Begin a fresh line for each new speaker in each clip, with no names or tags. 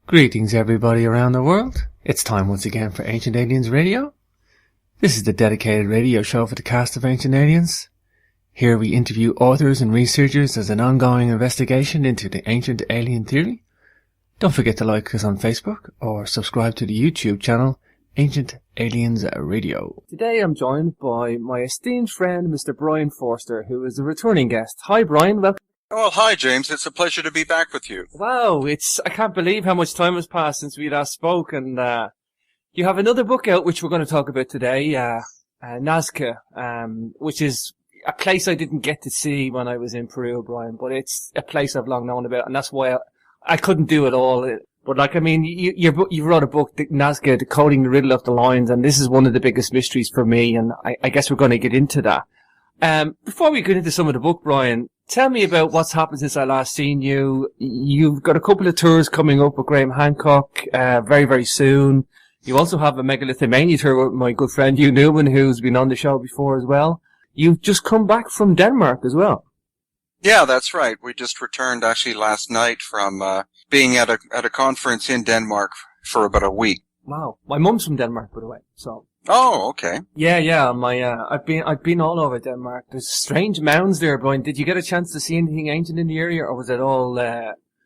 Greetings everybody around the world. It's time once again for Ancient Aliens Radio. This is the dedicated radio show for the cast of Ancient Aliens. Here we interview authors and researchers as an ongoing investigation into the ancient alien theory. Don't forget to like us on Facebook or subscribe to the YouTube channel Ancient Aliens Radio. Today I'm joined by my esteemed friend Mr. Brien Foerster, who is a returning guest. Hi Brien, welcome.
Well, hi James, it's a pleasure to be back with you.
Wow, I can't believe how much time has passed since we last spoke, and you have another book out which we're going to talk about today, Nazca, which is a place I didn't get to see when I was in Peru, Brien, but it's a place I've long known about, and that's why I couldn't do it all. But you wrote a book, Nazca, Decoding the Riddle of the Lines, and this is one of the biggest mysteries for me, and I guess we're going to get into that. Before we get into some of the book, Brien, tell me about what's happened since I last seen you. You've got a couple of tours coming up with Graham Hancock, very, very soon. You also have a Megalithomania tour with my good friend Hugh Newman, who's been on the show before as well. You've just come back from Denmark as well.
Yeah, that's right. We just returned actually last night from being at a conference in Denmark for about a week.
Wow. My mum's from Denmark, by the way, so.
Oh, okay.
Yeah. I've been all over Denmark. There's strange mounds there, Brian. Did you get a chance to see anything ancient in the area, or was it all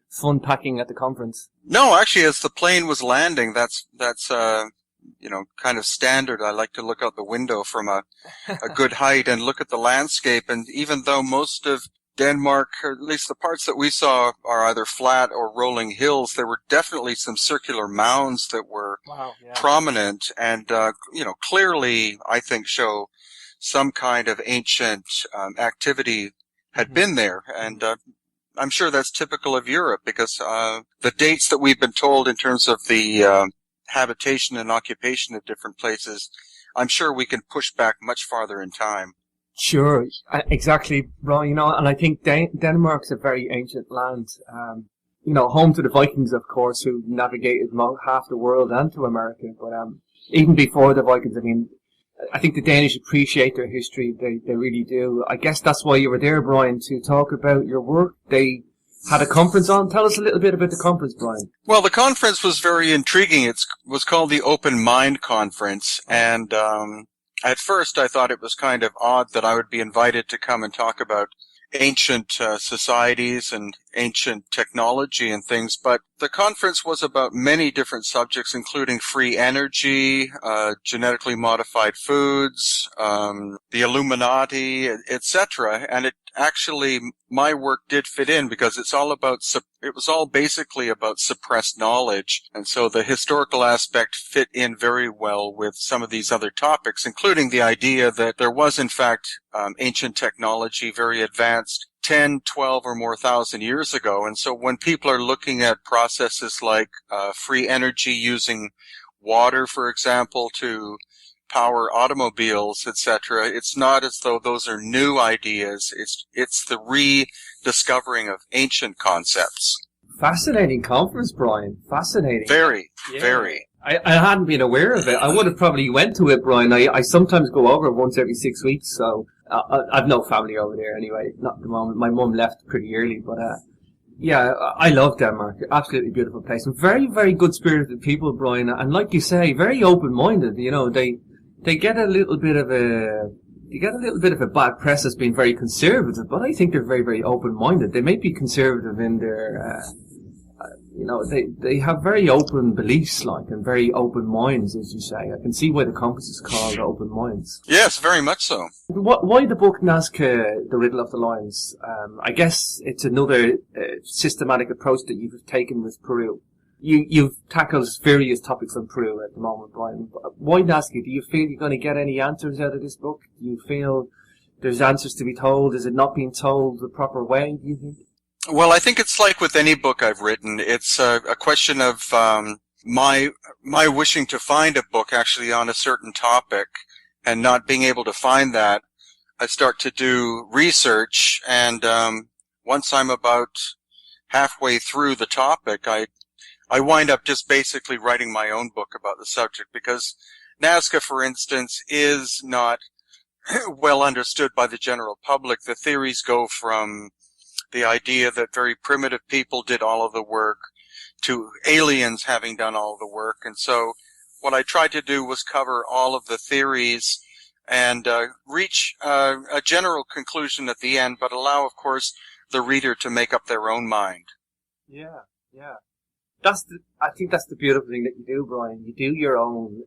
fun packing at the conference?
No, actually, as the plane was landing, that's kind of standard. I like to look out the window from a good height and look at the landscape. And even though most of Denmark, or at least the parts that we saw, are either flat or rolling hills, there were definitely some circular mounds that were prominent and, clearly, I think, show some kind of ancient activity had been there. And I'm sure that's typical of Europe because the dates that we've been told in terms of the habitation and occupation of different places, I'm sure we can push back much farther in time.
Sure, exactly, Brian. And I think Denmark's a very ancient land. Home to the Vikings, of course, who navigated half the world and to America. But even before the Vikings, I think the Danish appreciate their history. They really do. I guess that's why you were there, Brian, to talk about your work. They had a conference on. Tell us a little bit about the conference, Brian.
Well, the conference was very intriguing. It was called the Open Mind Conference, and at first, I thought it was kind of odd that I would be invited to come and talk about ancient societies and ancient technology and things, but the conference was about many different subjects, including free energy, genetically modified foods, the Illuminati, etc. And it actually, my work did fit in because it was all basically about suppressed knowledge. And so the historical aspect fit in very well with some of these other topics, including the idea that there was, in fact, ancient technology, very advanced, 10, 12 or more thousand years ago. And so when people are looking at processes like free energy using water, for example, to power automobiles, etc., it's not as though those are new ideas. It's the rediscovering of ancient concepts.
Fascinating conference, Brian. Fascinating.
Very.
I hadn't been aware of it. I would have probably went to it, Brian. I sometimes go over once every 6 weeks, so I've no family over there anyway. Not at the moment. My mum left pretty early, but I love Denmark. Absolutely beautiful place. And very, very good spirited people, Brian. And like you say, very open-minded. They get a little bit of a bad press as being very conservative, but I think they're very, very open-minded. They may be conservative in their, they have very open beliefs, and very open minds, as you say. I can see why the conference is called Open Minds.
Yes, very much so.
Why the book Nazca, The Riddle of the Lines? I guess it's another systematic approach that you've taken with Peru. You've tackled various topics on Peru at the moment, Brian. Why Nazca? Do you feel you're going to get any answers out of this book? Do you feel there's answers to be told? Is it not being told the proper way, do you think?
Well, I think it's like with any book I've written. It's a question of my wishing to find a book actually on a certain topic and not being able to find that. I start to do research, and once I'm about halfway through the topic, I wind up just basically writing my own book about the subject, because Nazca, for instance, is not well understood by the general public. The theories go from the idea that very primitive people did all of the work, to aliens having done all the work. And so what I tried to do was cover all of the theories and reach a general conclusion at the end, but allow, of course, the reader to make up their own mind.
Yeah, yeah. I think that's the beautiful thing that you do, Brien. You do your own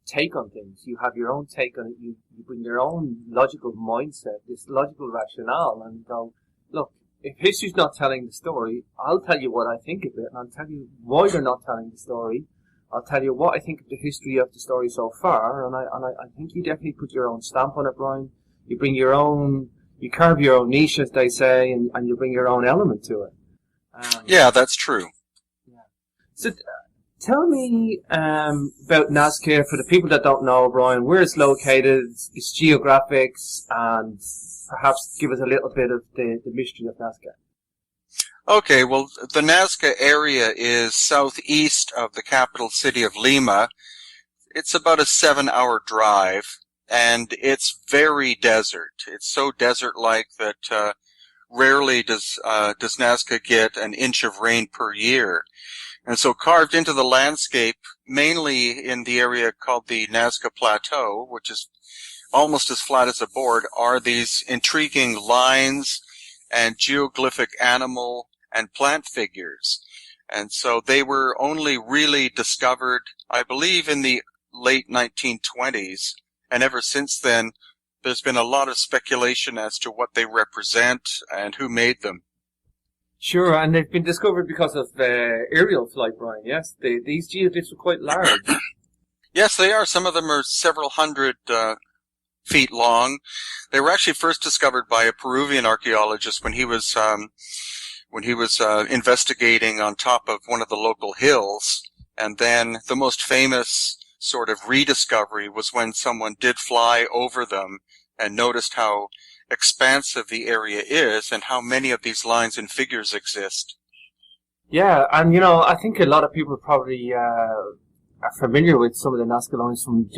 take on things. You have your own take on it. You bring your own logical mindset, this logical rationale, and go, look, if history's not telling the story, I'll tell you what I think of it, and I'll tell you why they're not telling the story. I'll tell you what I think of the history of the story so far, and I think you definitely put your own stamp on it, Brien. You bring your own, you carve your own niche, as they say, and you bring your own element to it.
Yeah, that's true.
Yeah. So, tell me about Nazca, for the people that don't know, Brien, where it's located, its geographics, and perhaps give us a little bit of the mystery of Nazca.
Okay, well, the Nazca area is southeast of the capital city of Lima. It's about a 7-hour drive, and it's very desert. It's so desert-like that rarely does Nazca get an inch of rain per year. And so carved into the landscape, mainly in the area called the Nazca Plateau, which is almost as flat as a board, are these intriguing lines and geoglyphic animal and plant figures. And so they were only really discovered, I believe, in the late 1920s. And ever since then, there's been a lot of speculation as to what they represent and who made them.
Sure, and they've been discovered because of aerial flight, Brien, yes? These geoglyphs are quite large.
Yes, they are. Some of them are several hundred feet long. They were actually first discovered by a Peruvian archaeologist when he was investigating on top of one of the local hills. And then the most famous sort of rediscovery was when someone did fly over them and noticed how expansive the area is and how many of these lines and figures exist.
Yeah, and you know, I think a lot of people probably are familiar with some of the Nazca lines from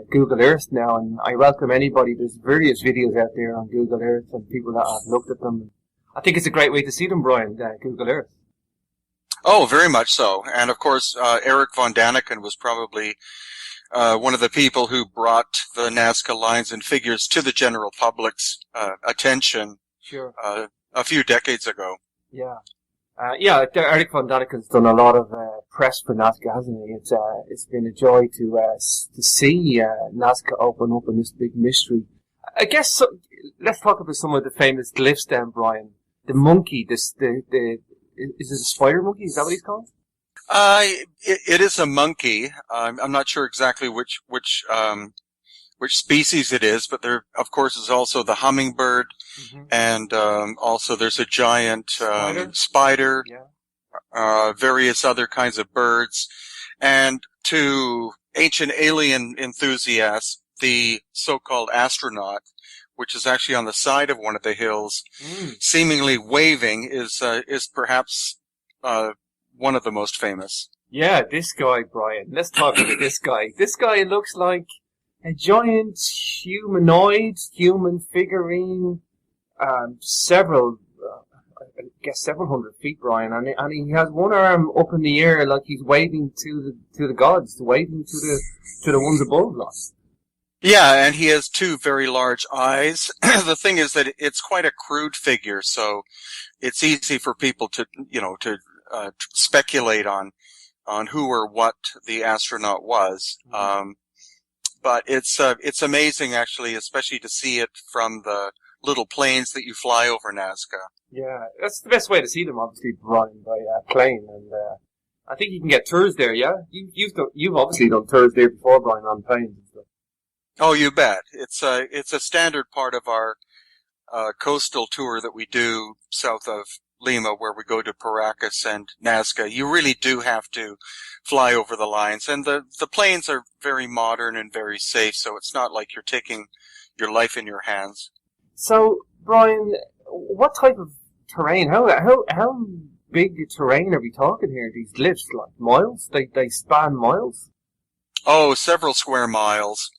Google Earth now, and I welcome anybody. There's various videos out there on Google Earth and people that have looked at them. I think it's a great way to see them, Brien, Google Earth.
Oh, very much so. And of course, Eric von Daniken was probably one of the people who brought the Nazca lines and figures to the general public's attention.
Sure.
A few decades ago.
Yeah. Eric von Daniken's done a lot of press for Nazca, hasn't he? It's been a joy to see Nazca open up in this big mystery. I guess let's talk about some of the famous glyphs then, Brien. The monkey, is it a spider monkey? Is that what he's called?
It is a monkey. I'm not sure exactly which species it is, but there, of course, is also the hummingbird, and also there's a giant spider, various other kinds of birds, and to ancient alien enthusiasts, the so-called astronaut, which is actually on the side of one of the hills, seemingly waving, is perhaps one of the most famous.
Yeah, this guy, Brien. Let's talk about this guy. This guy looks like a giant humanoid, human figurine, several hundred feet, Brien, and he has one arm up in the air like he's waving to the gods, waving to the ones above us.
Yeah, and he has two very large eyes. The thing is that it's quite a crude figure, so it's easy for people to speculate on who or what the astronaut was. But it's amazing, actually, especially to see it from the little planes that you fly over Nazca.
Yeah, that's the best way to see them, obviously, Brien, by plane. And I think you can get tours there. Yeah, you've obviously done tours there before, Brien, on planes and stuff.
Oh, you bet. It's a standard part of our coastal tour that we do south of Lima, where we go to Paracas and Nazca. You really do have to fly over the lines, and the planes are very modern and very safe, so it's not like you're taking your life in your hands.
So, Brien, what type of terrain? How big a terrain are we talking here? These glyphs, like miles? They span miles?
Oh, several square miles.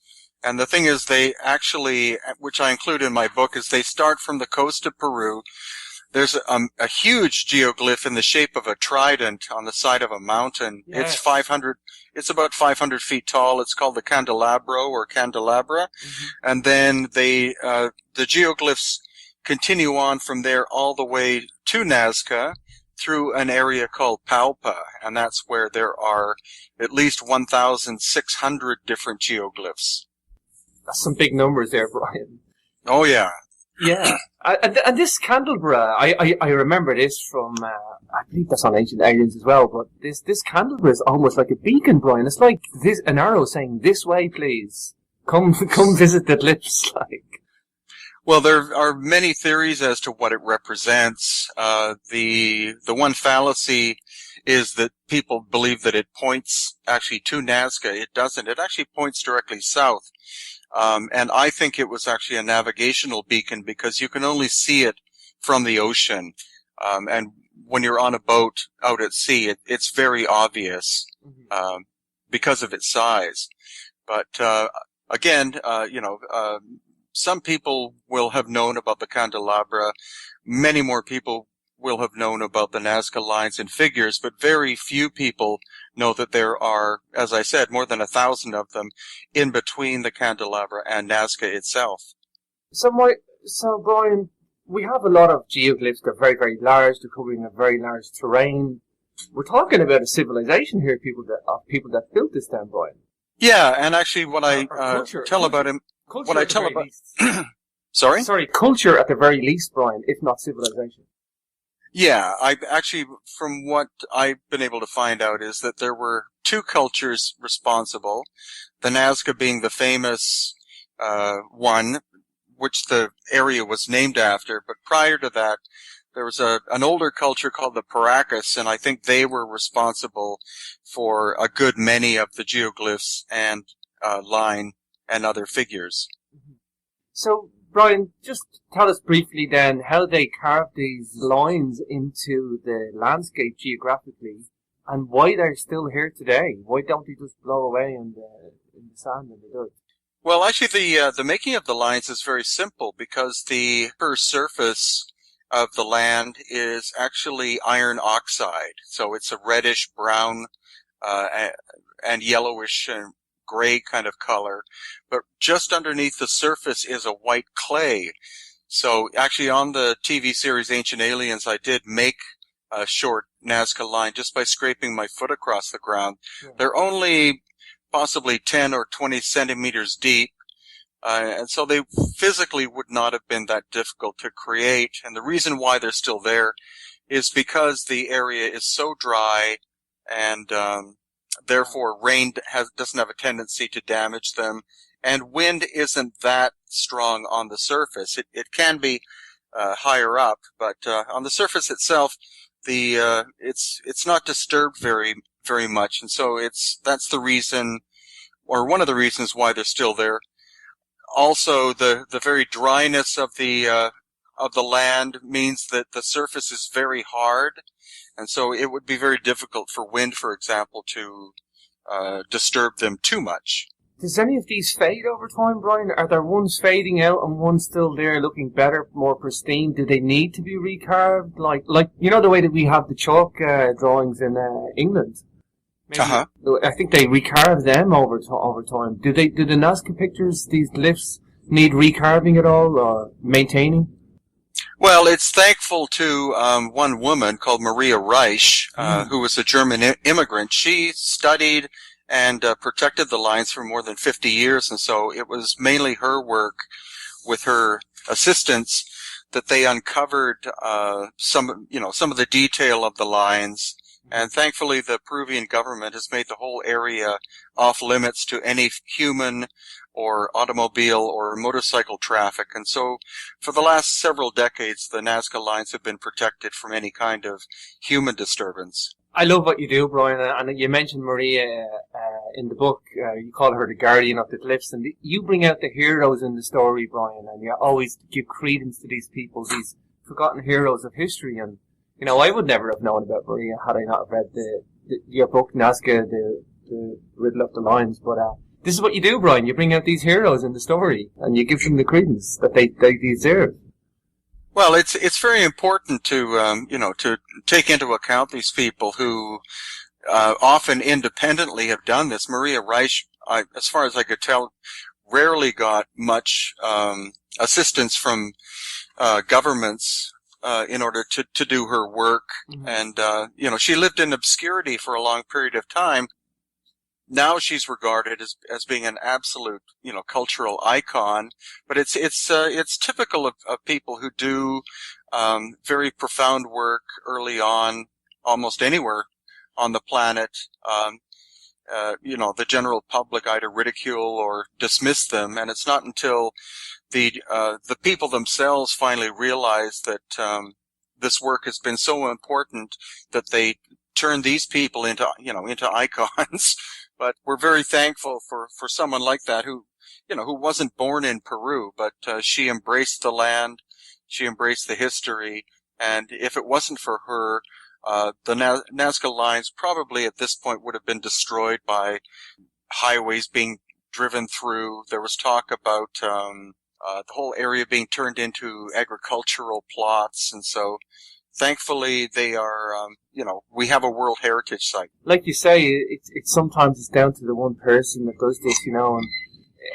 And the thing is, they actually, which I include in my book, is they start from the coast of Peru. There's a huge geoglyph in the shape of a trident on the side of a mountain.
Yes.
It's about 500 feet tall. It's called the candelabro or candelabra. And then the geoglyphs continue on from there all the way to Nazca through an area called Palpa. And that's where there are at least 1,600 different geoglyphs.
That's some big numbers there, Brian.
Oh, yeah.
Yeah. And this candelabra, I remember this from, I believe that's on Ancient Aliens as well, but this candelabra is almost like a beacon, Brian. It's like an arrow saying, this way, please. Come visit the glyphs, like.
Well, there are many theories as to what it represents. The one fallacy is that people believe that it points actually to Nazca. It doesn't. It actually points directly south. And I think it was actually a navigational beacon because you can only see it from the ocean. And when you're on a boat out at sea, it's very obvious, because of its size. But, again, some people will have known about the candelabra. Many more people will have known about the Nazca lines and figures, but very few people know that there are, as I said, more than 1,000 of them in between the candelabra and Nazca itself.
So Brian, we have a lot of geoglyphs. They're very, very large. They're covering a very large terrain. We're talking about a civilization here, people that built this down, Brian.
Yeah, and actually what I tell about him, Sorry,
culture at the very least, Brian, if not civilization.
Yeah, from what I've been able to find out is that there were two cultures responsible, the Nazca being the famous one, which the area was named after, but prior to that, there was an older culture called the Paracas, and I think they were responsible for a good many of the geoglyphs and line and other figures.
So, Brian, just tell us briefly then how they carved these lines into the landscape geographically and why they're still here today. Why don't they just blow away in the sand and the dirt?
Well, actually, the making of the lines is very simple because the upper surface of the land is actually iron oxide. So it's a reddish brown and yellowish and gray kind of color, but just underneath the surface is a white clay. So actually on the TV series Ancient Aliens, I did make a short Nazca line just by scraping my foot across the ground. Yeah. They're only possibly 10 or 20 centimeters deep, and so they physically would not have been that difficult to create. And the reason why they're still there is because the area is so dry and therefore rain doesn't have a tendency to damage them, and wind isn't that strong on the surface. It can be higher up, but on the surface itself, it's not disturbed very much, and so that's the reason, or one of the reasons why they're still there. Also, the very dryness of the land means that the surface is very hard. And so it would be very difficult for wind, for example, to disturb them too much.
Does any of these fade over time, Brian? Are there ones fading out and ones still there looking better, more pristine? Do they need to be recarved? Like the way that we have the chalk drawings in England? Maybe, I think they recarve them over time. Do the Nazca pictures, these glyphs, need recarving at all or maintaining?
Well, it's thankful to one woman called Maria Reich, who was a German immigrant. She studied and protected the lines for more than 50 years, and so it was mainly her work with her assistants that they uncovered some of the detail of the lines. And thankfully, the Peruvian government has made the whole area off limits to any human or automobile or motorcycle traffic. And so for the last several decades, the Nazca lines have been protected from any kind of human disturbance.
I love what you do, Brian, and you mentioned Maria in the book. You call her the guardian of the glyphs, and you bring out the heroes in the story, Brian, and you always give credence to these people, these forgotten heroes of history. And I would never have known about Maria had I not read your book, Nazca, the Riddle of the Lines. But this is what you do, Brian. You bring out these heroes in the story, and you give them the credence that they deserve.
Well, it's very important to to take into account these people who often independently have done this. Maria Reich, as far as I could tell, rarely got much assistance from governments in order to do her work. Mm-hmm. And she lived in obscurity for a long period of time. Now she's regarded as being an absolute, cultural icon. But it's typical of people who do very profound work early on, almost anywhere on the planet. The general public either ridicule or dismiss them, and it's not until the people themselves finally realize that this work has been so important that they turn these people into icons. But we're very thankful for someone like that who wasn't born in Peru, but she embraced the land, she embraced the history, and if it wasn't for her, the Nazca lines probably at this point would have been destroyed by highways being driven through. There was talk about the whole area being turned into agricultural plots, and so thankfully they are, we have a World Heritage Site.
Like you say, it's sometimes it's down to the one person that does this, and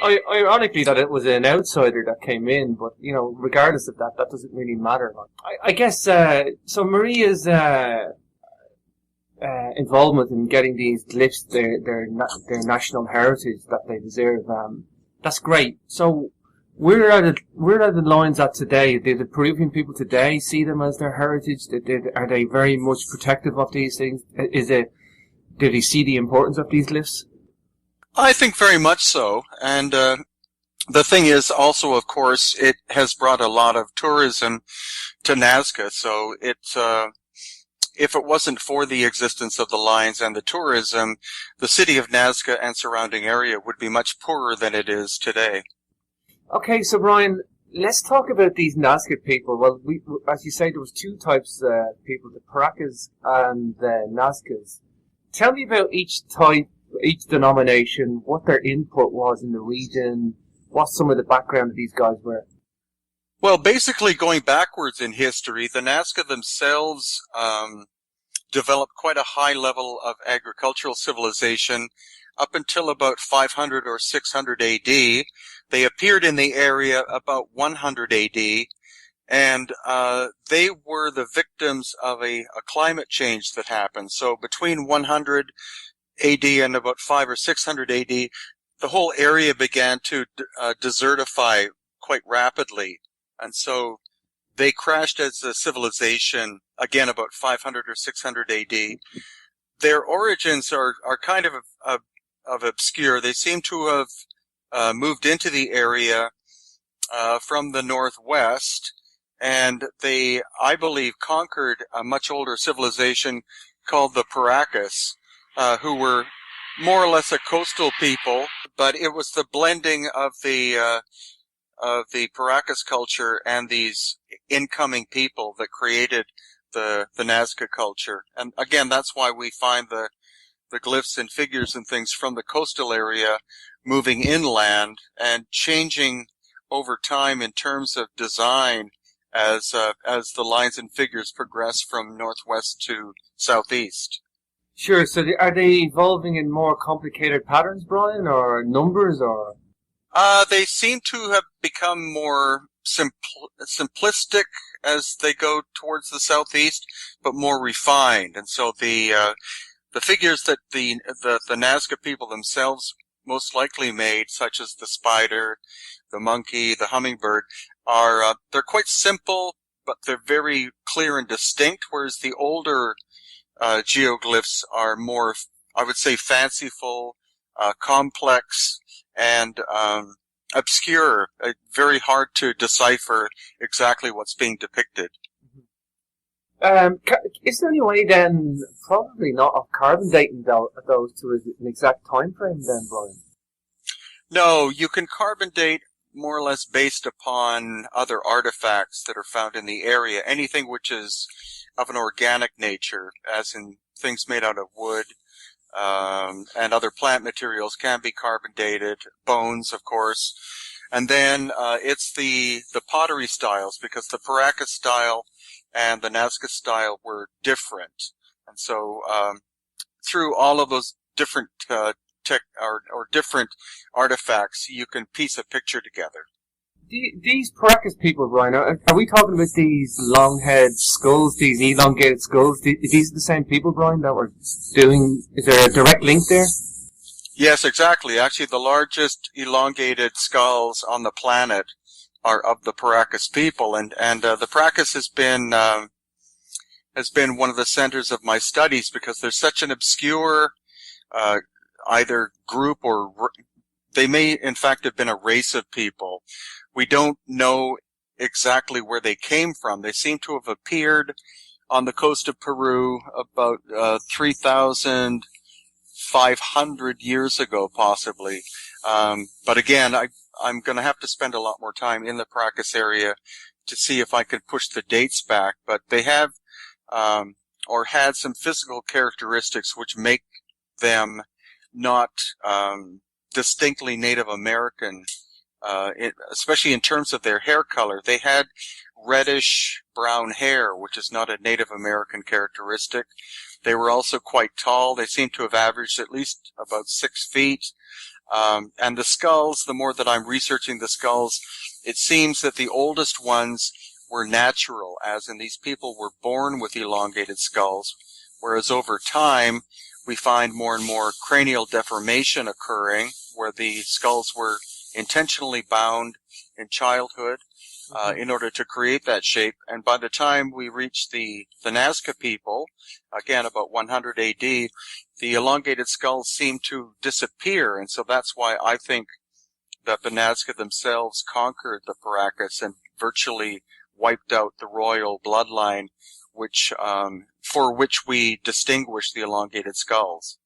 ironically that it was an outsider that came in, but, regardless of that doesn't really matter. I guess, so Maria's, involvement in getting these glyphs, their national heritage that they deserve, that's great. So, where are the lines at today? Do the Peruvian people today see them as their heritage? Are they very much protective of these things? Do they see the importance of these glyphs?
I think very much so. And the thing is also, of course, it has brought a lot of tourism to Nazca. So if it wasn't for the existence of the lines and the tourism, the city of Nazca and surrounding area would be much poorer than it is today.
Okay, so Brien, let's talk about these Nazca people. Well, as you say, there was two types of people, the Paracas and the Nazcas. Tell me about each type, each denomination, what their input was in the region, what some of the background of these guys were.
Well, basically going backwards in history, the Nazca themselves developed quite a high level of agricultural civilization up until about 500 or 600 AD. They appeared in the area about 100 AD, and they were the victims of a climate change that happened. So between 100 AD and about 500 or 600 AD, the whole area began to desertify quite rapidly. And so they crashed as a civilization, again, about 500 or 600 AD. Their origins are kind of obscure. They seem to have moved into the area from the northwest, and they, I believe, conquered a much older civilization called the Paracas, who were more or less a coastal people, but it was the blending of the Paracas culture and these incoming people that created the Nazca culture. And again, that's why we find the glyphs and figures and things from the coastal area moving inland and changing over time in terms of design as the lines and figures progress from northwest to southeast.
Sure. So are they evolving in more complicated patterns, Brien, or numbers, or?
They seem to have become more simplistic as they go towards the southeast, but more refined. And so the figures that the Nazca people themselves most likely made, such as the spider, the monkey, the hummingbird, are they're quite simple, but they're very clear and distinct. Whereas the older geoglyphs are more, I would say, fanciful, complex, and obscure. Very hard to decipher exactly what's being depicted.
Is there any way then, probably not, of carbon dating those to an exact time frame then, Brien?
No, you can carbon date more or less based upon other artifacts that are found in the area. Anything which is of an organic nature, as in things made out of wood, and other plant materials can be carbon dated. Bones, of course. And then it's the pottery styles, because the Paracas style and the Nazca style were different. And so through all of those different different artifacts, you can piece a picture together.
These Paracas people, Brian, are we talking about these long-head skulls, these elongated skulls? These are the same people, Brian, that were doing... Is there a direct link there?
Yes, exactly. Actually, the largest elongated skulls on the planet are of the Paracas people, and the Paracas has been one of the centers of my studies, because they're such an obscure either group, or they may in fact have been a race of people. We don't know exactly where they came from. They seem to have appeared on the coast of Peru about 3,500 years ago, possibly. But again, I'm going to have to spend a lot more time in the Paracas area to see if I could push the dates back. But they have or had some physical characteristics which make them not distinctly Native American, especially in terms of their hair color. They had reddish brown hair, which is not a Native American characteristic. They were also quite tall. They seem to have averaged at least about 6 feet. And the skulls, the more that I'm researching the skulls, it seems that the oldest ones were natural, as in these people were born with elongated skulls, whereas over time we find more and more cranial deformation occurring, where the skulls were intentionally bound in childhood in order to create that shape. And by the time we reach the Nazca people, again about 100 AD, the elongated skulls seem to disappear, and so that's why I think that the Nazca themselves conquered the Paracas and virtually wiped out the royal bloodline, which for which we distinguish the elongated skulls.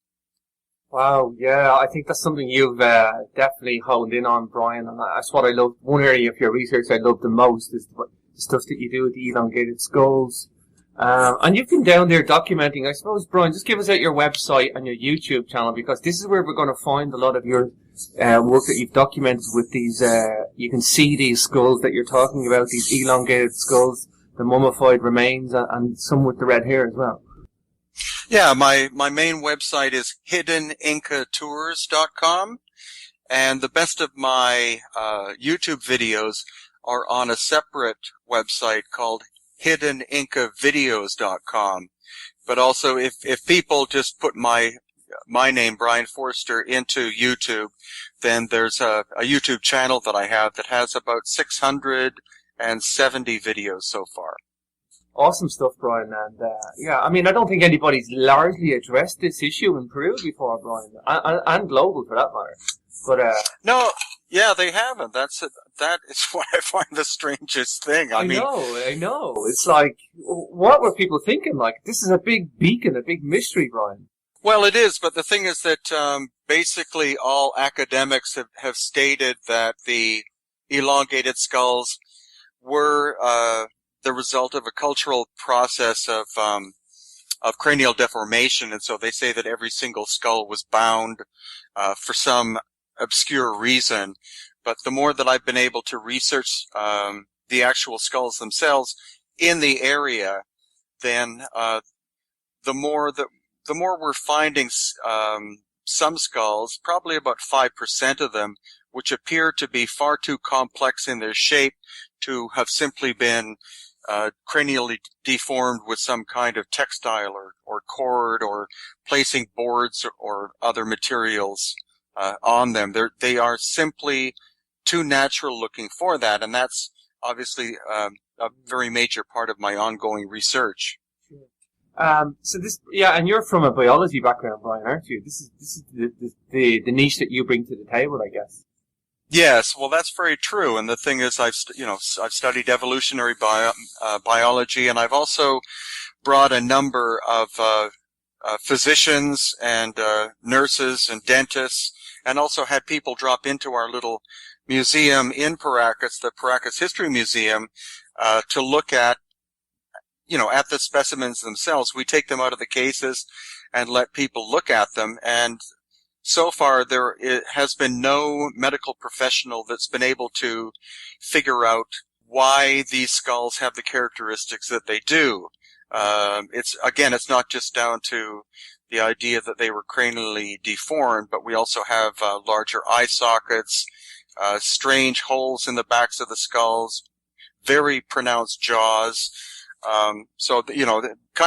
Wow, yeah, I think that's something you've definitely honed in on, Brian, and that's what I love. One area of your research I love the most is the stuff that you do with the elongated skulls. And you've been down there documenting. I suppose, Brian, just give us out your website and your YouTube channel, because this is where we're going to find a lot of your work that you've documented with these. You can see these skulls that you're talking about, these elongated skulls, the mummified remains, and some with the red hair as well.
Yeah, my main website is hiddenincatours.com, and the best of my YouTube videos are on a separate website called hiddenincavideos.com. But also, if people just put my name, Brien Foerster, into YouTube, then there's a YouTube channel that I have that has about 670 videos so far.
Awesome stuff, Brian, and yeah, I mean, I don't think anybody's largely addressed this issue in Peru before, Brian, and global for that matter. But
no, yeah, they haven't. That is what I find the strangest thing. I
know. It's like, what were people thinking? Like, this is a big beacon, a big mystery, Brian.
Well, it is, but the thing is that basically all academics have stated that the elongated skulls were the result of a cultural process of cranial deformation, and so they say that every single skull was bound for some obscure reason. But the more that I've been able to research the actual skulls themselves in the area, then the more we're finding some skulls, probably about 5% of them, which appear to be far too complex in their shape to have simply been cranially deformed with some kind of textile or cord, or placing boards or other materials on them. They are simply too natural looking for that, and that's obviously a very major part of my ongoing research.
So this, yeah, and you're from a biology background, Brian, aren't you? This is the niche that you bring to the table, I guess.
Yes, well, that's very true. And the thing is, I've studied evolutionary biology, and I've also brought a number of physicians and nurses and dentists, and also had people drop into our little museum in Paracas, the Paracas History Museum, to look at the specimens themselves. We take them out of the cases and let people look at them, and so far has been no medical professional that's been able to figure out why these skulls have the characteristics that they do. It's not just down to the idea that they were cranially deformed, but we also have larger eye sockets, strange holes in the backs of the skulls, very pronounced jaws. Kind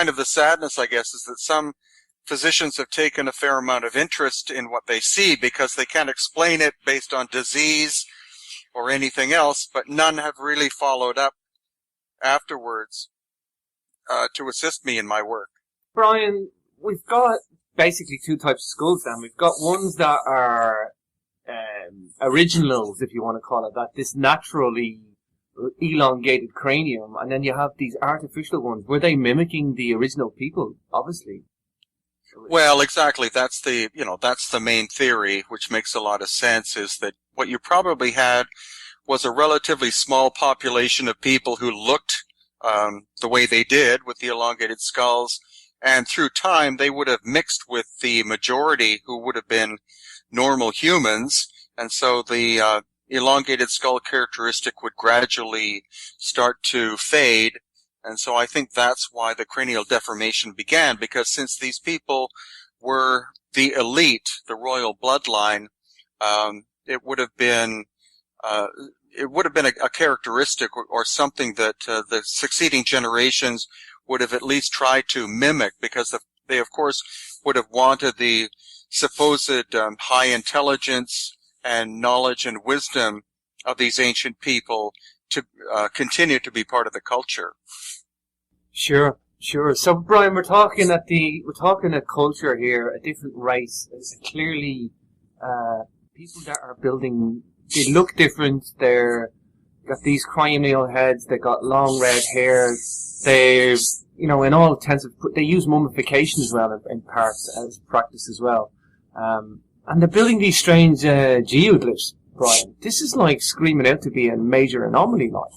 of the sadness, I guess, is that some physicians have taken a fair amount of interest in what they see because they can't explain it based on disease or anything else, but none have really followed up afterwards to assist me in my work.
Brien, we've got basically two types of skulls then. We've got ones that are originals, if you want to call it that, this naturally elongated cranium, and then you have these artificial ones. Were they mimicking the original people, obviously?
Well, exactly. That's the main theory, which makes a lot of sense, is that what you probably had was a relatively small population of people who looked the way they did with the elongated skulls, and through time they would have mixed with the majority who would have been normal humans, and so the elongated skull characteristic would gradually start to fade. And so I think that's why the cranial deformation began, because since these people were the elite, the royal bloodline, it would have been a characteristic or something that the succeeding generations would have at least tried to mimic, because they, of course, would have wanted the supposed high intelligence and knowledge and wisdom of these ancient people to continue to be part of the culture.
Sure. So, Brien, we're talking a culture here, a different race. It's clearly people that are building. They look different. They're got these cranial heads. They got long red hair. They, in all intensive, they use mummification as well in parts as practice as well. And they're building these strange geoglyphs, Brien. This is like screaming out to be a major anomaly, like.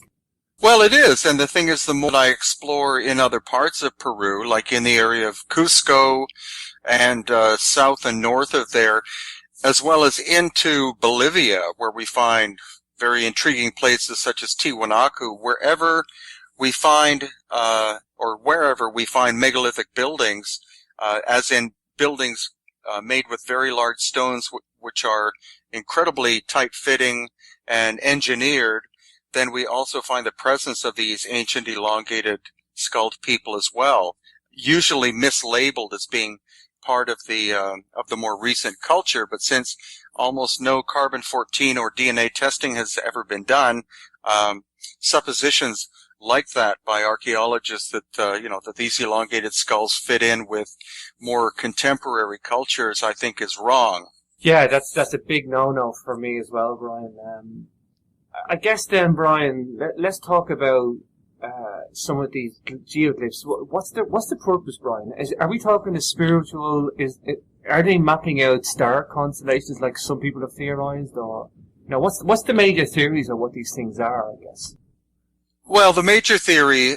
Well, it is, and the thing is, the more I explore in other parts of Peru, like in the area of Cusco and south and north of there, as well as into Bolivia, where we find very intriguing places such as Tiwanaku, wherever we find megalithic buildings, as in buildings made with very large stones, which are incredibly tight-fitting and engineered, then we also find the presence of these ancient elongated skulled people as well, usually mislabeled as being part of the more recent culture. But since almost no carbon-14 or DNA testing has ever been done, suppositions like that by archaeologists that that these elongated skulls fit in with more contemporary cultures, I think, is wrong.
Yeah, that's a big no-no for me as well, Brien. I guess then, Brien, let's talk about some of these geoglyphs. What's the purpose, Brien? Are we talking a spiritual? Are they mapping out star constellations like some people have theorized, or what's the major theories of what these things are? I guess.
Well, the major theory,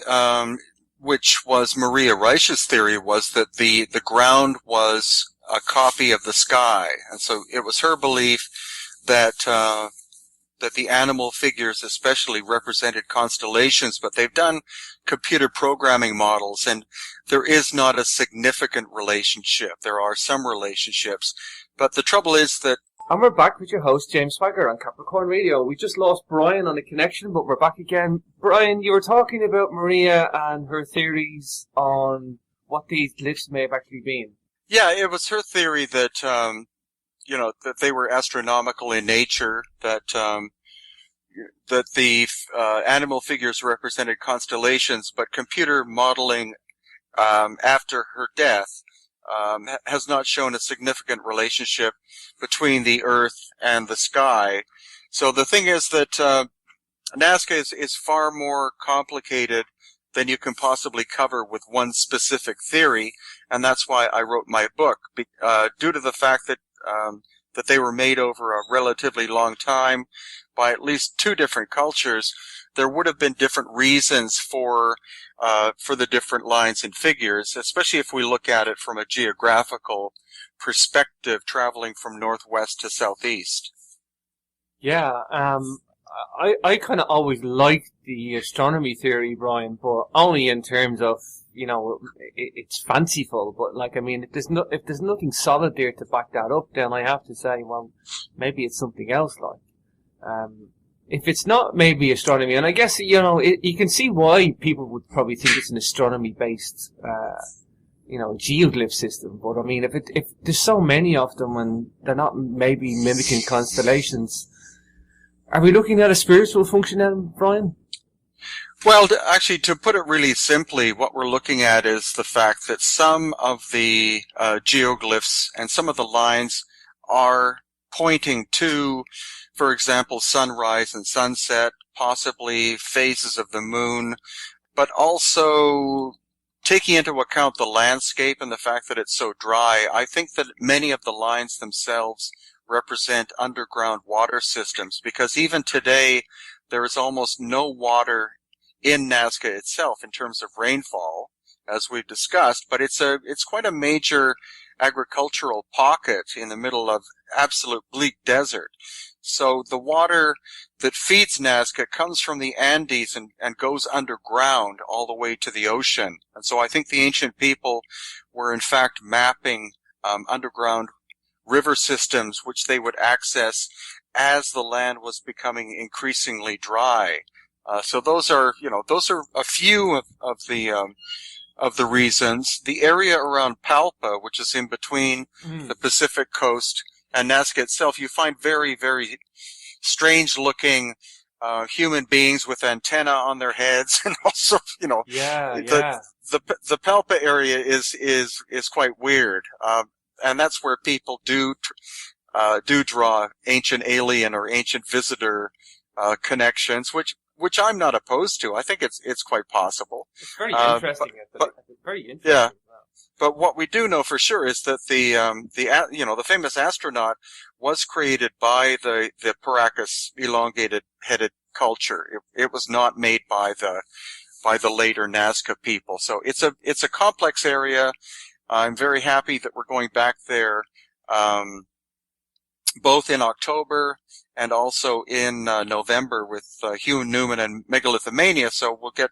which was Maria Reich's theory, was that the ground was a copy of the sky, and so it was her belief that the animal figures especially represented constellations, but they've done computer programming models, and there is not a significant relationship. There are some relationships, but the trouble is that...
And we're back with your host, James Swagger, on Capricorn Radio. We just lost Brien on the connection, but we're back again. Brien, you were talking about Maria and her theories on what these glyphs may have actually been.
Yeah, it was her theory that, that they were astronomical in nature, that the animal figures represented constellations, but computer modeling after her death has not shown a significant relationship between the Earth and the sky. So the thing is that Nazca is far more complicated than you can possibly cover with one specific theory, and that's why I wrote my book, due to the fact that they were made over a relatively long time, by at least two different cultures, there would have been different reasons for the different lines and figures, especially if we look at it from a geographical perspective, traveling from northwest to southeast.
Yeah, I kind of always liked the astronomy theory, Brian, but only in terms of, it's fanciful. But like, I mean, if there's nothing solid there to back that up, then I have to say, well, maybe it's something else. Like, if it's not maybe astronomy, and I guess you can see why people would probably think it's an astronomy-based, geoglyph system. But I mean, if there's so many of them and they're not maybe mimicking constellations. Are we looking at a spiritual function then, Brian?
Well, actually, to put it really simply, what we're looking at is the fact that some of the geoglyphs and some of the lines are pointing to, for example, sunrise and sunset, possibly phases of the moon, but also taking into account the landscape and the fact that it's so dry. I think that many of the lines themselves represent underground water systems, because even today there is almost no water in Nazca itself in terms of rainfall, as we've discussed, but it's quite a major agricultural pocket in the middle of absolute bleak desert. So the water that feeds Nazca comes from the Andes and goes underground all the way to the ocean. And so I think the ancient people were in fact mapping underground river systems which they would access as the land was becoming increasingly dry. So those are a few of the reasons. The area around Palpa, which is in between the Pacific coast and Nazca itself, you find very, very strange looking human beings with antenna on their heads, and also, the Palpa area is quite weird. And that's where people do draw ancient alien or ancient visitor connections, which I'm not opposed to. I think it's quite possible.
It's very interesting. Very interesting.
Yeah. But what we do know for sure is that the famous astronaut was created by the Paracas elongated-headed culture. It was not made by the later Nazca people. So it's a complex area. I'm very happy that we're going back there, both in October and also in November with Hugh Newman and Megalithomania. So we'll get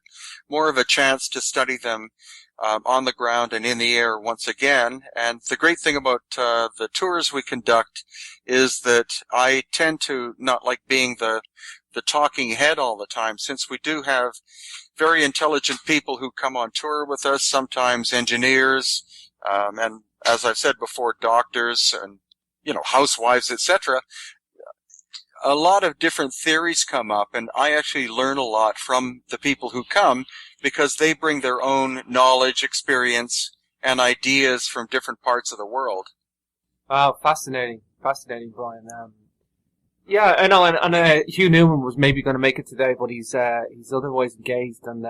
more of a chance to study them on the ground and in the air once again. And the great thing about the tours we conduct is that I tend to not like being the talking head all the time, since we do have very intelligent people who come on tour with us, sometimes engineers, and as I've said before, doctors and, housewives, etc. A lot of different theories come up, and I actually learn a lot from the people who come, because they bring their own knowledge, experience, and ideas from different parts of the world.
Wow, fascinating, Brian. Yeah, I know, and Hugh Newman was maybe going to make it today, but he's otherwise engaged, and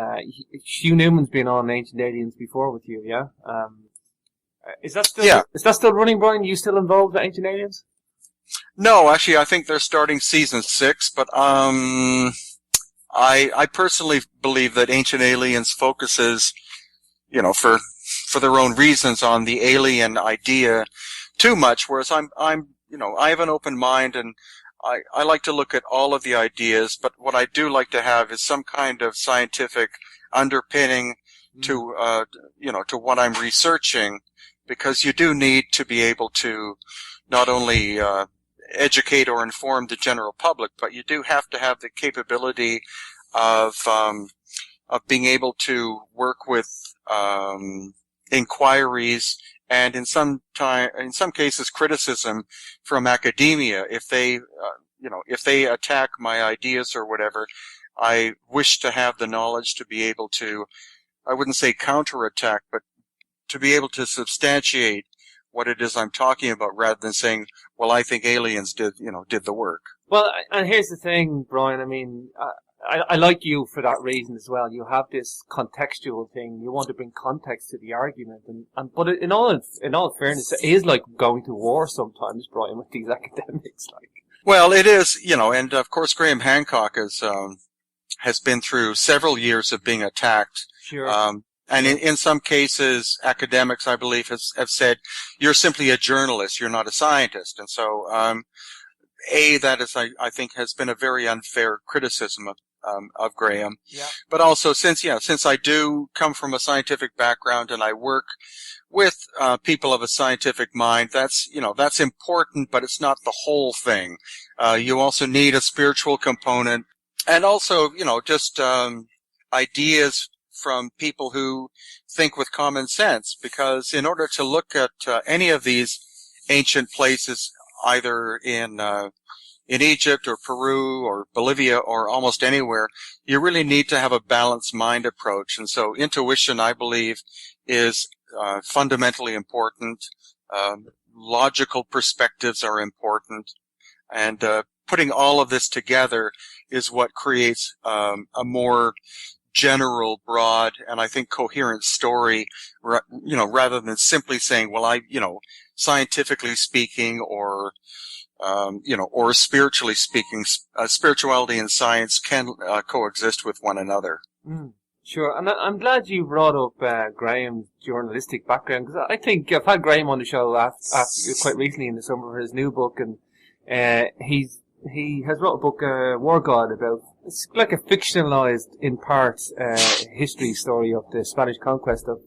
Hugh Newman's been on Ancient Aliens before with you, yeah? Is that still running, Brian? Are you still involved with Ancient Aliens?
No, actually, I think they're starting season 6, but I personally believe that Ancient Aliens focuses, for their own reasons, on the alien idea too much, whereas I have an open mind, and I like to look at all of the ideas, but what I do like to have is some kind of scientific underpinning to what I'm researching, because you do need to be able to not only educate or inform the general public, but you do have to have the capability of being able to work with inquiries and in some cases criticism from academia. If they attack my ideas or whatever, I wish to have the knowledge to be able to, I wouldn't say counterattack, but to be able to substantiate what it is I'm talking about, rather than saying, well, I think aliens did the work.
Well, and here's the thing, Brian. I mean, I like you for that reason as well. You have this contextual thing. You want to bring context to the argument, but in all fairness, it is like going to war sometimes, Brian, with these academics. Like,
Well, it is, and of course Graham Hancock has been through several years of being attacked.
Sure.
And in some cases, academics, I believe, have said, you're simply a journalist, you're not a scientist. And so, that is, I think, has been a very unfair criticism of Graham.
Yeah.
But also, since I do come from a scientific background and I work with people of a scientific mind, that's important, but it's not the whole thing. You also need a spiritual component, and also, just ideas from people who think with common sense, because in order to look at any of these ancient places, either in Egypt or Peru or Bolivia or almost anywhere, you really need to have a balanced mind approach. And so intuition, I believe, is fundamentally important. Logical perspectives are important. And putting all of this together is what creates a more general, broad, and I think coherent story, rather than simply saying, well, scientifically speaking, or spiritually speaking, spirituality and science can coexist with one another.
Sure, and I'm glad you brought up Graham's journalistic background, because I think I've had Graham on the show after quite recently in the summer for his new book, and he has wrote a book, War God, about, it's like a fictionalized, in part, history story of the Spanish conquest of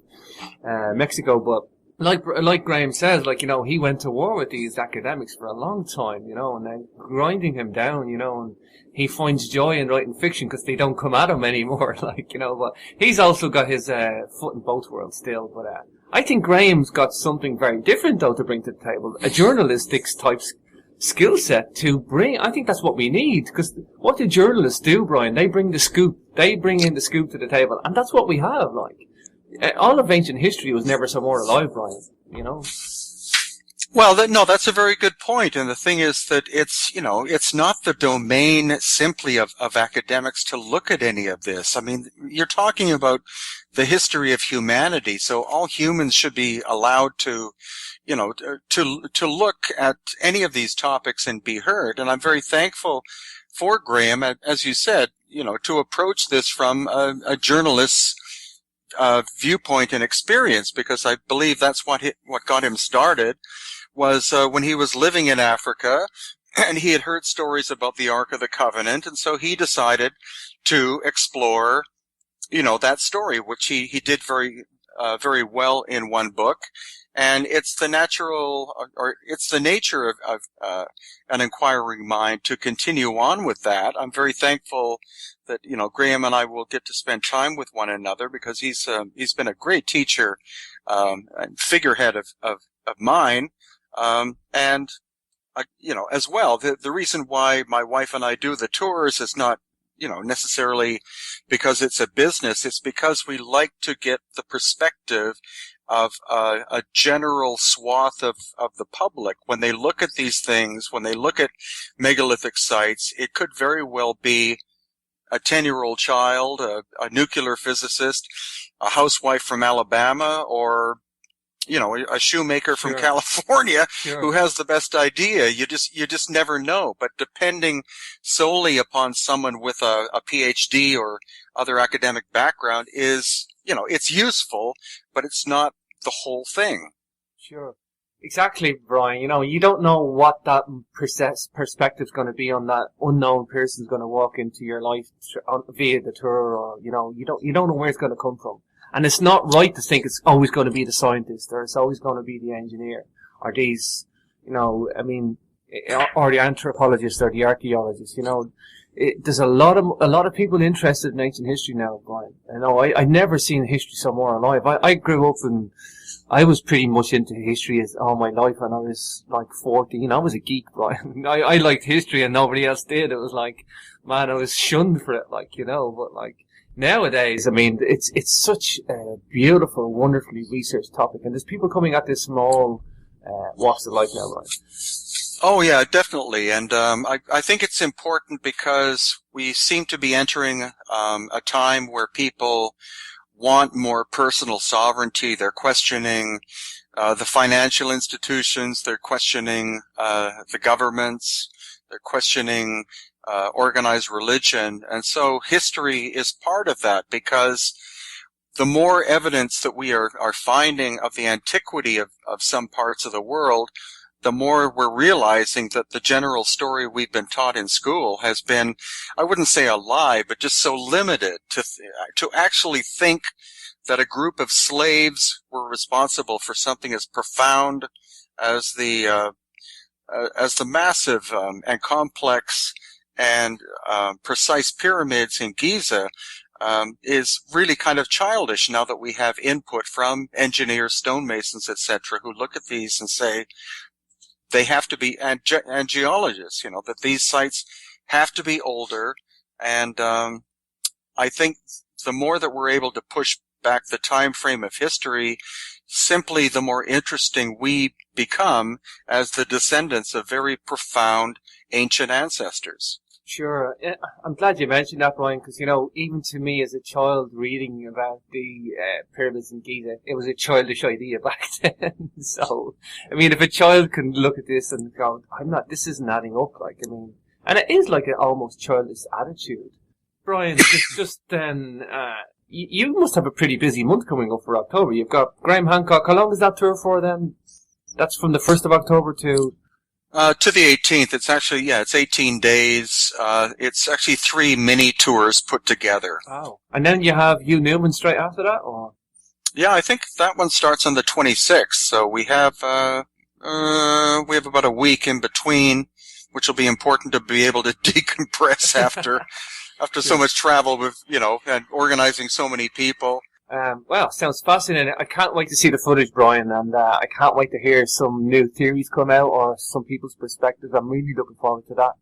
Mexico. But like Graham says, he went to war with these academics for a long time, and then grinding him down, and he finds joy in writing fiction because they don't come at him anymore, but he's also got his foot in both worlds still. But I think Graham's got something very different, though, to bring to the table, a journalistic type skill set to bring. I think that's what we need, because what do journalists do, Brien? They bring the scoop. They bring in the scoop to the table, and that's what we have. All of ancient history was never so more alive, Brien.
Well, that's a very good point. And the thing is that it's not the domain simply of academics to look at any of this. I mean, you're talking about the history of humanity, so all humans should be allowed to to look at any of these topics and be heard. And I'm very thankful for Graham, as you said, to approach this from a journalist's viewpoint and experience, because I believe that's what got him started was when he was living in Africa, and he had heard stories about the Ark of the Covenant, and so he decided to explore, that story, which he did very well in one book. And it's the nature of an inquiring mind to continue on with that. I'm very thankful that, Graham and I will get to spend time with one another, because he's been a great teacher, and figurehead of mine. And as well, the reason why my wife and I do the tours is not, necessarily because it's a business. It's because we like to get the perspective of a general swath of the public. When they look at these things, when they look at megalithic sites, it could very well be a 10-year-old child, a nuclear physicist, a housewife from Alabama, or a shoemaker from California who has the best idea. You just never know. But depending solely upon someone with a PhD or other academic background is, it's useful, but it's not the whole thing.
Sure. Exactly, Brien. You don't know what that perspective's going to be on that unknown person's going to walk into your life via the tour, or, you don't know where it's going to come from. And it's not right to think it's always going to be the scientist, or it's always going to be the engineer, or these, or the anthropologist or the archaeologist. There's a lot of people interested in ancient history now, Brien. I've never seen history so more alive. I grew up and I was pretty much into history all my life. When I was 14, I was a geek, Brien. I liked history and nobody else did. It was I was shunned for it, but nowadays, it's such a beautiful, wonderfully researched topic, and there's people coming at this small walks of life now, Brien.
Oh yeah, definitely. And I think it's important because we seem to be entering a time where people want more personal sovereignty. They're questioning the financial institutions. They're questioning the governments. They're questioning organized religion. And so history is part of that, because the more evidence that we are finding of the antiquity of some parts of the world, the more we're realizing that the general story we've been taught in school has been, I wouldn't say a lie, but just so limited to actually think that a group of slaves were responsible for something as profound as the massive and complex and precise pyramids in Giza is really kind of childish now that we have input from engineers, stonemasons, etc., who look at these and say they have to be, and geologists, that these sites have to be older. And I think the more that we're able to push back the time frame of history, simply the more interesting we become as the descendants of very profound ancient ancestors.
Sure. I'm glad you mentioned that, Brian, because, even to me as a child reading about the pyramids in Giza, it was a childish idea back then. So, if a child can look at this and go, this isn't adding up, and it is like an almost childish attitude. Brian, just then, you must have a pretty busy month coming up for October. You've got Graham Hancock. How long is that tour for then? That's from the 1st of October to
the 18th. It's actually, it's 18 days. It's actually 3 mini tours put together.
Wow. And then you have Hugh Newman straight after that, or?
Yeah, I think that one starts on the 26th. So we have about a week in between, which will be important to be able to decompress after so much travel with, and organizing so many people.
Well, sounds fascinating. I can't wait to see the footage, Brian, and I can't wait to hear some new theories come out or some people's perspectives. I'm really looking forward to that.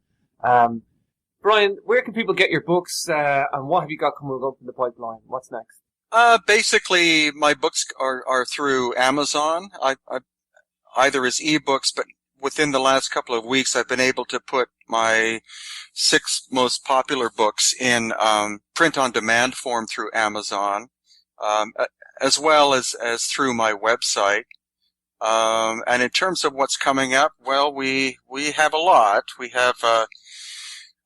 Brian, where can people get your books, and what have you got coming up in the pipeline? What's next?
Basically, my books are through Amazon. I either as ebooks, but within the last couple of weeks, I've been able to put my 6 most popular books in print-on-demand form through Amazon. As well as through my website. And in terms of what's coming up, well, we have a lot. We have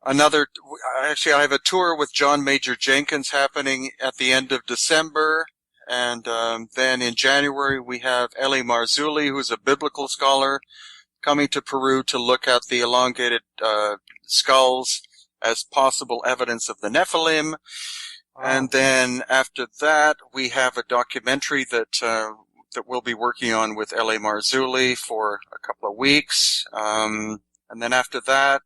actually I have a tour with John Major Jenkins happening at the end of December. And then in January we have Elie Marzulli, who's a biblical scholar, coming to Peru to look at the elongated skulls as possible evidence of the Nephilim. And then after that, we have a documentary that we'll be working on with Elie Marzulli for a couple of weeks. And then after that,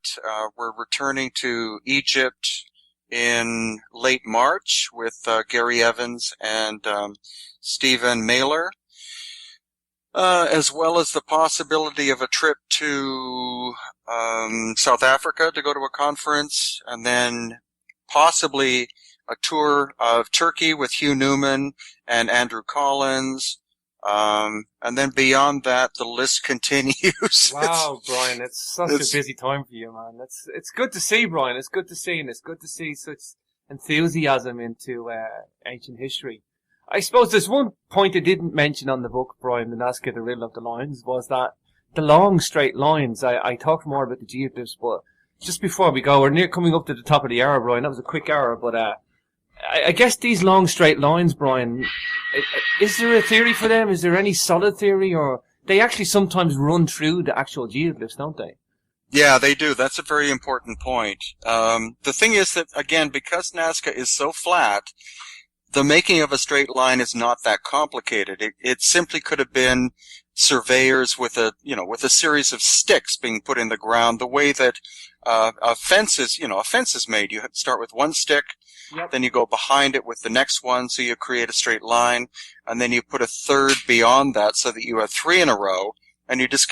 we're returning to Egypt in late March with Gary Evans and Stephen Mailer, as well as the possibility of a trip to South Africa to go to a conference, and then possibly a tour of Turkey with Hugh Newman and Andrew Collins. And then beyond that, the list continues.
Wow, Brian, it's such a busy time for you, man. It's good to see, Brian. It's good to see, and it's good to see such enthusiasm into ancient history. I suppose there's one point I didn't mention on the book, Brian, the Nazca, the Riddle of the Lines, was that the long straight lines. I talked more about the geoglyphs, but just before we go, we're near coming up to the top of the hour, Brian. That was a quick hour, but I guess these long straight lines, Brian, is there a theory for them? Is there any solid theory, or they actually sometimes run through the actual geoglyphs, don't they?
Yeah, they do. That's a very important point. The thing is that, again, because Nazca is so flat, the making of a straight line is not that complicated. It simply could have been surveyors with a series of sticks being put in the ground, the way that a fence is made. You start with one stick, then you go behind it with the next one, so you create a straight line, and then you put a third beyond that so that you have 3 in a row, and you just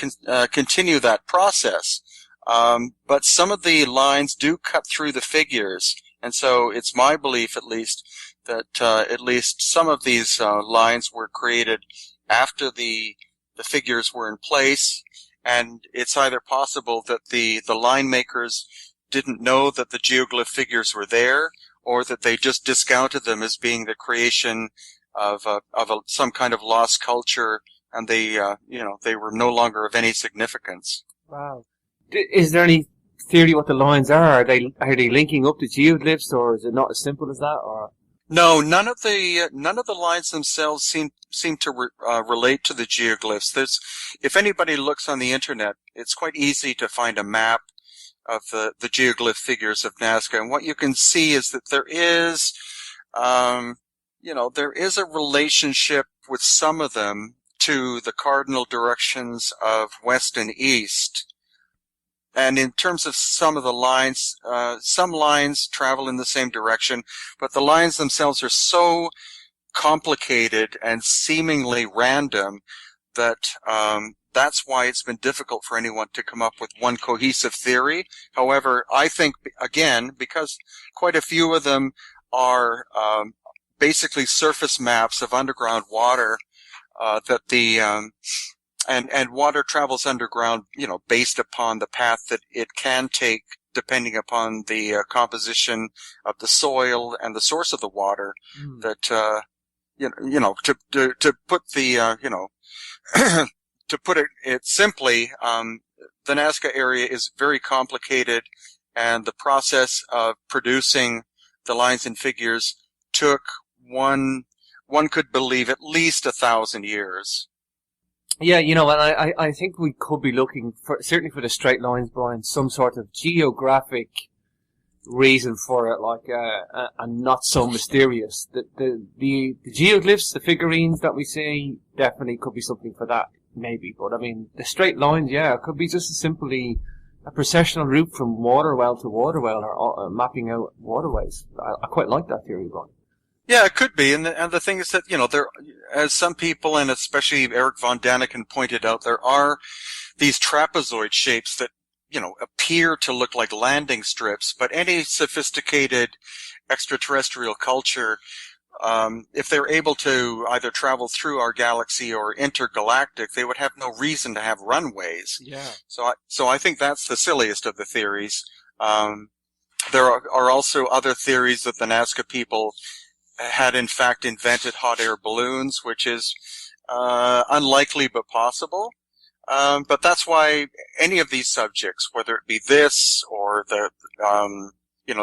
continue that process. But some of the lines do cut through the figures, and so it's my belief, at least, that at least some of these lines were created after the figures were in place, and it's either possible that the line makers didn't know that the geoglyph figures were there, or that they just discounted them as being the creation of some kind of lost culture, and they were no longer of any significance.
Wow. Is there any theory what the lines are? Are they linking up to geoglyphs, or is it not as simple as that? Or
No, none of the lines themselves seem to relate to the geoglyphs. If anybody looks on the internet, it's quite easy to find a map of the geoglyph figures of Nazca, and what you can see is that there is, there is a relationship with some of them to the cardinal directions of west and east. And in terms of some of the lines, some lines travel in the same direction, but the lines themselves are so complicated and seemingly random that that's why it's been difficult for anyone to come up with one cohesive theory. However, I think, again, because quite a few of them are basically surface maps of underground water, that the and water travels underground, based upon the path that it can take, depending upon the composition of the soil and the source of the water. That to put the to put it simply, the Nazca area is very complicated, and the process of producing the lines and figures took one could believe at least 1,000 years.
Yeah, and I think we could be looking for, certainly for the straight lines, Brian, some sort of geographic reason for it, like, and not so mysterious. The geoglyphs, the figurines that we see, definitely could be something for that, maybe. But I mean, the straight lines, yeah, it could be just as simply a processional route from water well to water well, or mapping out waterways. I quite like that theory, Brian.
Yeah, it could be, and the thing is that, there, as some people, and especially Eric von Daniken pointed out, there are these trapezoid shapes that, appear to look like landing strips, but any sophisticated extraterrestrial culture, if they're able to either travel through our galaxy or intergalactic, they would have no reason to have runways.
Yeah.
So I think that's the silliest of the theories. There are also other theories that the Nazca people had in fact invented hot air balloons, which is unlikely but possible. But that's why any of these subjects, whether it be this or the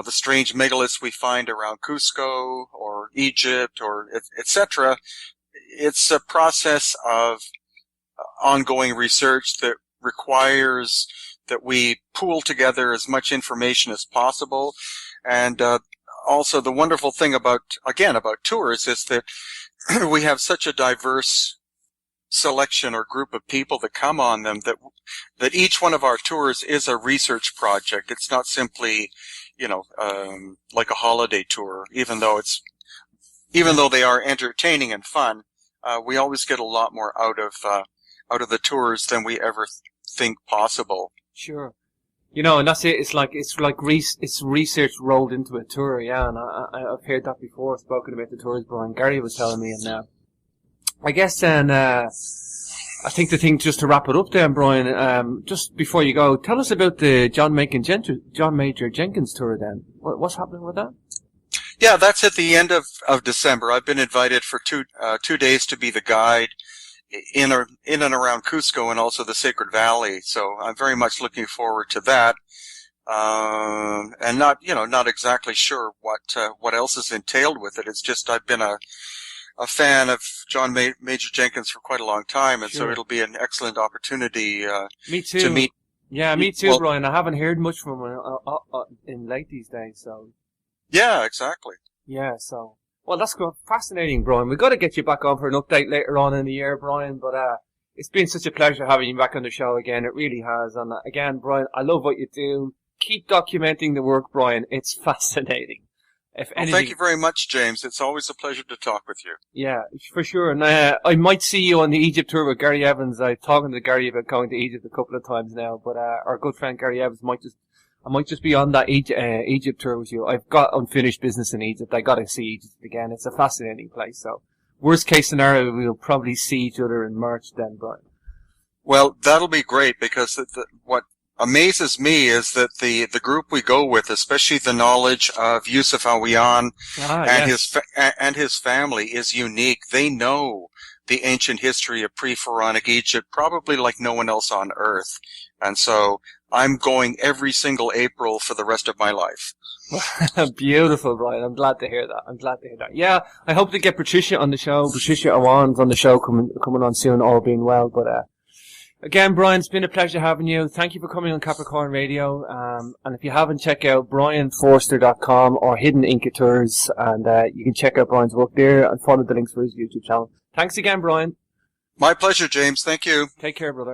strange megaliths we find around Cusco or Egypt or etc., it's a process of ongoing research that requires that we pool together as much information as possible. And also, the wonderful thing about tours is that we have such a diverse selection or group of people that come on them, that each one of our tours is a research project. It's not simply, like a holiday tour, even though they are entertaining and fun. We always get a lot more out of the tours than we ever think possible.
Sure. And that's it. It's research rolled into a tour, yeah. And I've heard that before, spoken about the tours. Brian Gary was telling me, and I guess then I think the thing just to wrap it up, then, Brian. Just before you go, tell us about the John Major Jenkins tour. Then, what's happening with that?
Yeah, that's at the end of December. I've been invited for 2 days to be the guide in and around Cusco and also the Sacred Valley. So I'm very much looking forward to that. And not exactly sure what else is entailed with it. It's just I've been a fan of John Major Jenkins for quite a long time, and so it'll be an excellent opportunity
me too.
to meet.
Yeah, me too, well, Brian. I haven't heard much from him in late these days, so.
Yeah, exactly.
Yeah, so. Well, that's fascinating, Brian. We've got to get you back on for an update later on in the year, Brian, but it's been such a pleasure having you back on the show again. It really has. And again, Brian, I love what you do. Keep documenting the work, Brian. It's fascinating.
Thank you very much, James. It's always a pleasure to talk with you.
Yeah, for sure. And I might see you on the Egypt tour with Gary Evans. I'm talking to Gary about going to Egypt a couple of times now, but our good friend Gary Evans I might just be on that Egypt tour with you. I've got unfinished business in Egypt. I got to see Egypt again. It's a fascinating place. So, worst case scenario, we'll probably see each other in March then, Brian.
Well, that'll be great, because what amazes me is that the group we go with, especially the knowledge of Yusuf Awiyan and his family, is unique. They know the ancient history of pre-Pharaonic Egypt probably like no one else on earth. And so I'm going every single April for the rest of my life.
Beautiful, Brian. I'm glad to hear that. Yeah, I hope to get Patricia on the show. Patricia Owan's on the show coming on soon, all being well. But again, Brian, it's been a pleasure having you. Thank you for coming on Capricorn Radio. And if you haven't, check out BrienFoerster.com or Hidden Incateurs, and you can check out Brian's work there and follow the links for his YouTube channel. Thanks again, Brian.
My pleasure, James. Thank you.
Take care, brother.